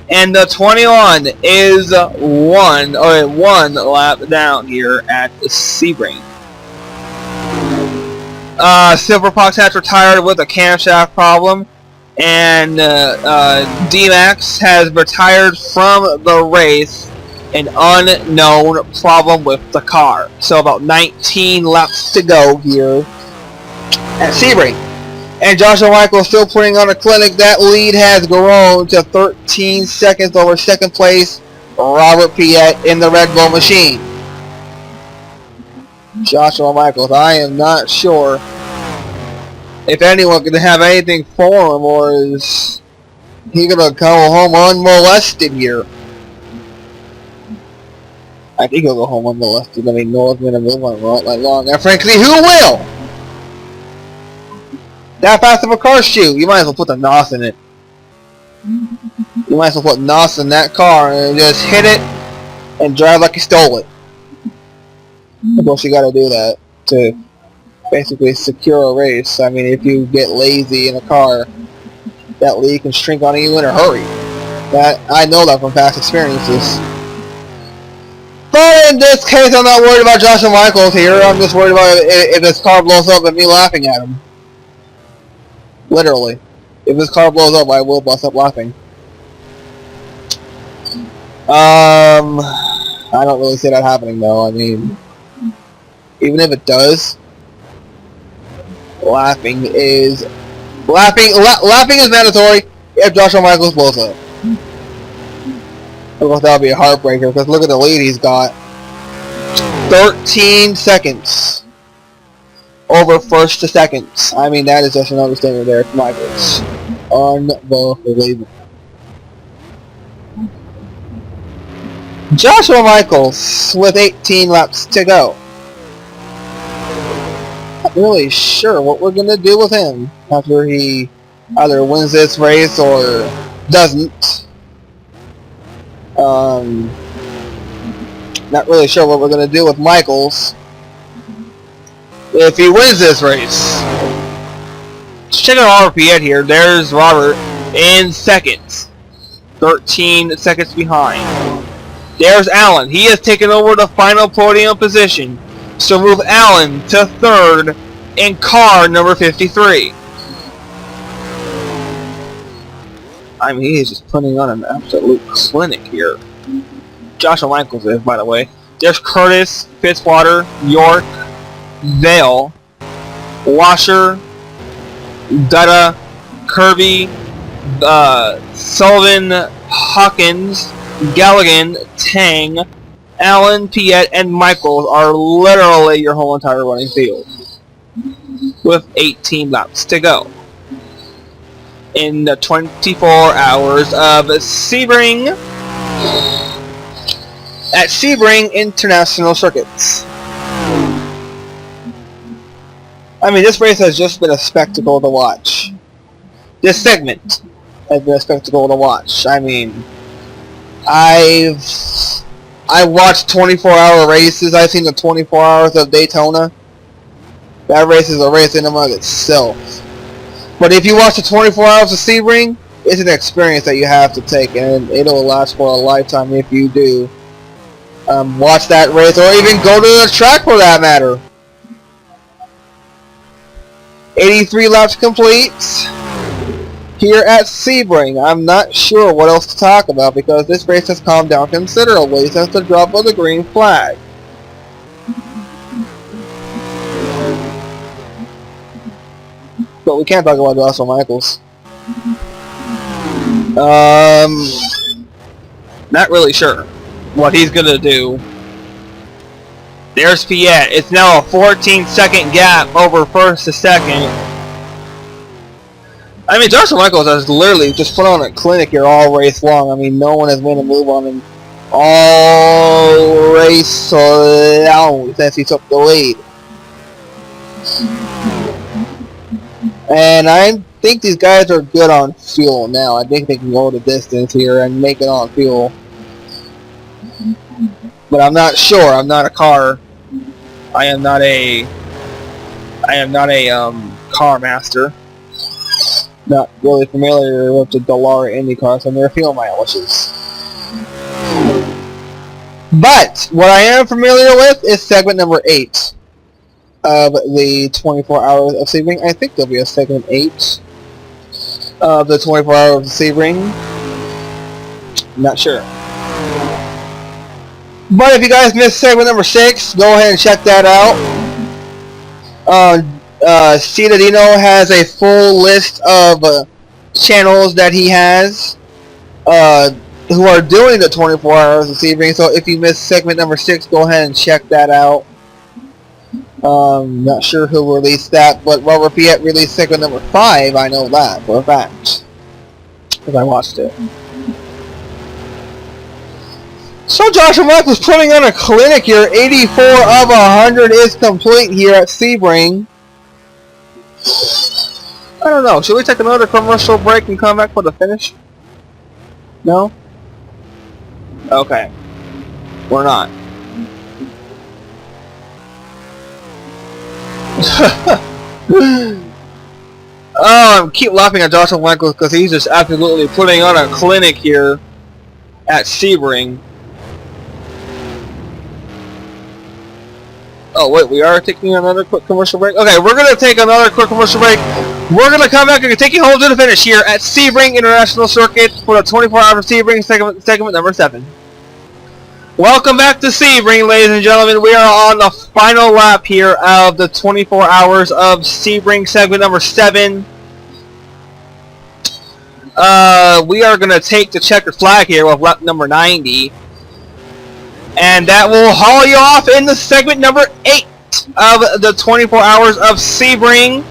A: And the 21 is one lap down here at Sebring. Silver Fox has retired with a camshaft problem. And D-Max has retired from the race. An unknown problem with the car. So about 19 laps to go here at Sebring. And Joshua Michaels still putting on a clinic. That lead has grown to 13 seconds over second place Robert Piet in the Red Bull machine. Joshua Michaels, I am not sure if anyone can have anything for him, or is he going to go home unmolested here? I think he'll go home unmolested. I mean, no one's going to move on right long. And frankly, who will? That fast of a car, shoot. You might as well put the NOS in it. You might as well put NOS in that car and just hit it and drive like you stole it. Of course, you got to do that to basically secure a race. I mean, if you get lazy in a car, that lead can shrink on you in a hurry. That I know that from past experiences. But in this case, I'm not worried about Joshua Michaels here. I'm just worried about if his car blows up and me laughing at him. Literally. If his car blows up, I will bust up laughing. I don't really see that happening though. I mean, even if it does, laughing is mandatory if Joshua Michaels blows up.
B: Well, that would be a heartbreaker, because look at the lead he's got. 13 seconds. Over first to second. I mean, that is just an understatement there for Michaels. Unbelievable. Joshua Michaels with 18 laps to go. Not really sure what we're going to do with him after he either wins this race or doesn't. Not really sure what we're going to do with Michaels if he wins this race. Let's check out Robert Piet here. There's Robert in second. 13 seconds behind. There's Alan. He has taken over the final podium position. So move Alan to third in car number 53. I mean, he is just putting on an absolute clinic here. Joshua Michaels is, by the way. There's Curtis, Fitzwater, York, Vale, Washer, Dutta, Kirby, Sullivan, Hawkins, Galligan, Tang, Allen, Piet, and Michaels are literally your whole entire running field. With 18 laps to go. In the 24 hours of Sebring at Sebring International Circuits. I mean, this race has just been a spectacle to watch. This segment has been a spectacle to watch. I mean, I watched 24-hour races. I've seen the 24 hours of Daytona. That race is a race in and of itself. But if you watch the 24 hours of Sebring, it's an experience that you have to take, and it'll last for a lifetime if you do watch that race, or even go to the track for that matter. 83 laps complete here at Sebring. I'm not sure what else to talk about because this race has calmed down considerably since the drop of the green flag. But we can't talk about Joshua Michaels. Not really sure what he's gonna do. There's Piet. It's now a 14-second gap over first to second. I mean, Joshua Michaels has literally just put on a clinic here all race long. I mean, no one has made a move on him all race long since he took the lead. And I think these guys are good on fuel now. I think they can go the distance here and make it on fuel. But I'm not sure. I'm not a car. I am not a car master. Not really familiar with the Dallara Indy cars and their fuel mileages. But what I am familiar with is segment number 8 of the 24 hours of Sebring. I think there'll be a segment 8 of the 24 hours of Sebring. I'm not sure. But if you guys missed segment number 6, go ahead and check that out. Citadino has a full list of channels that he has who are doing the 24 hours of Sebring. So if you missed segment number 6, go ahead and check that out. Not sure who released that, but Robert Piet released segment number 5. I know that for a fact because I watched it. So Joshua Michaels putting on a clinic here. 84 of 100 is complete here at Sebring. I don't know. Should we take another commercial break and come back for the finish? No? Okay. We're not. I keep laughing at Joshua Michaels because he's just absolutely putting on a clinic here at Sebring. Oh wait, we are taking another quick commercial break? Okay, we're going to take another quick commercial break. We're going to come back and take you home to the finish here at Sebring International Circuit for the 24 hours of Sebring segment number 7. Welcome back to Sebring, ladies and gentlemen. We are on the final lap here of the 24 hours of Sebring segment number 7.
A: we are going to take the checkered flag here with lap number 90. And that will haul you off in the segment number 8 of the 24 hours of Sebring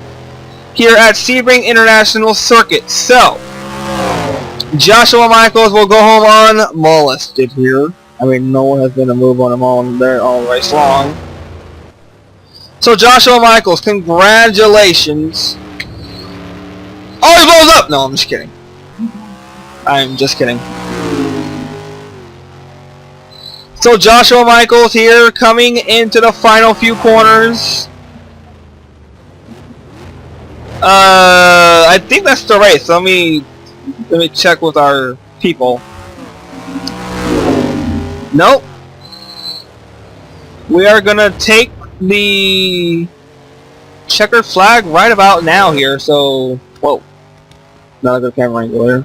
A: here at Sebring International Circuit. So, Joshua Michaels will go home unmolested here. I mean, no one has been a move on him all race long. So, Joshua Michaels, congratulations. Oh, he blows up! No, I'm just kidding. I'm just kidding. So Joshua Michaels here coming into the final few corners. I think that's the race. Let me check with our people. Nope. We are gonna take the checkered flag right about now here. So, whoa, not a good camera angle here.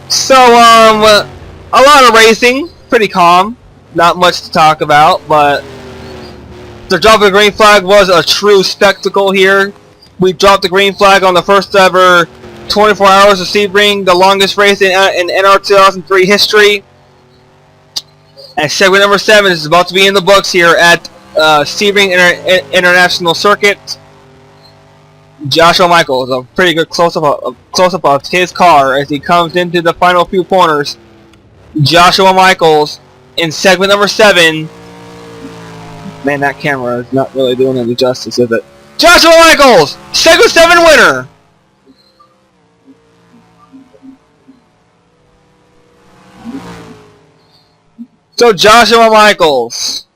A: So, a lot of racing, pretty calm, not much to talk about, but the drop of the green flag was a true spectacle here. We dropped the green flag on the first ever 24 hours of Sebring, the longest race in NR 2003 history. And segment number 7 is about to be in the books here at Sebring International Circuit. Joshua Michaels, a pretty good close-up of his car as he comes into the final few corners. Joshua Michaels in segment number 7. Man, that camera is not really doing any justice, is it? Joshua Michaels, segment 7 winner! So Joshua Michaels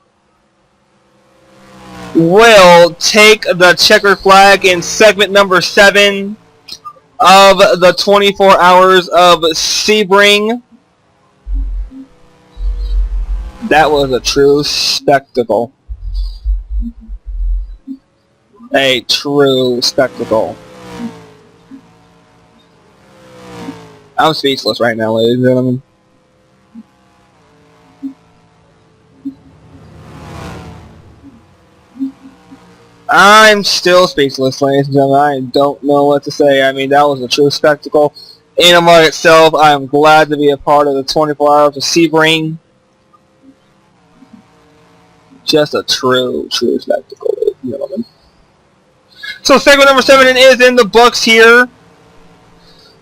A: will take the checkered flag in segment number 7 of the 24 hours of Sebring. That was a true spectacle. A true spectacle. I'm speechless right now, ladies and gentlemen. I'm still speechless, ladies and gentlemen. I don't know what to say. I mean, that was a true spectacle in and of itself. I am glad to be a part of the 24 hours of Sebring. Just a true spectacle, ladies and gentlemen. So segment number 7 is in the books here.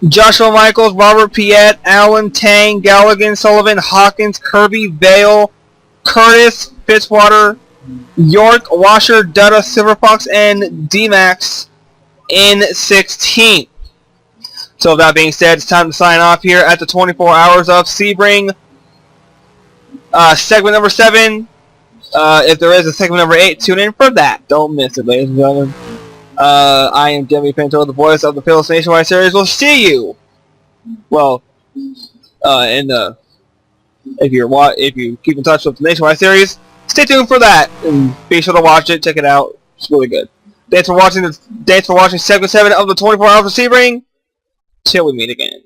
A: Joshua Michaels, Robert Piet, Alan Tang, Galligan, Sullivan, Hawkins, Kirby, Vale, Curtis, Fitzwater, York, Washer, Dutta, Silverfox, and D-Max in 16th. So with that being said, it's time to sign off here at the 24 hours of Sebring. Segment number 7. If there is a segment number 8, tune in for that. Don't miss it, ladies and gentlemen. I am Jimmy Pinto, the voice of the Philips Nationwide Series. We'll see you. Well, in the if you keep in touch with the Nationwide Series, stay tuned for that and be sure to watch it. Check it out. It's really good. Thanks for watching segment 7 of the 24 hours of Sebring. Till we meet again.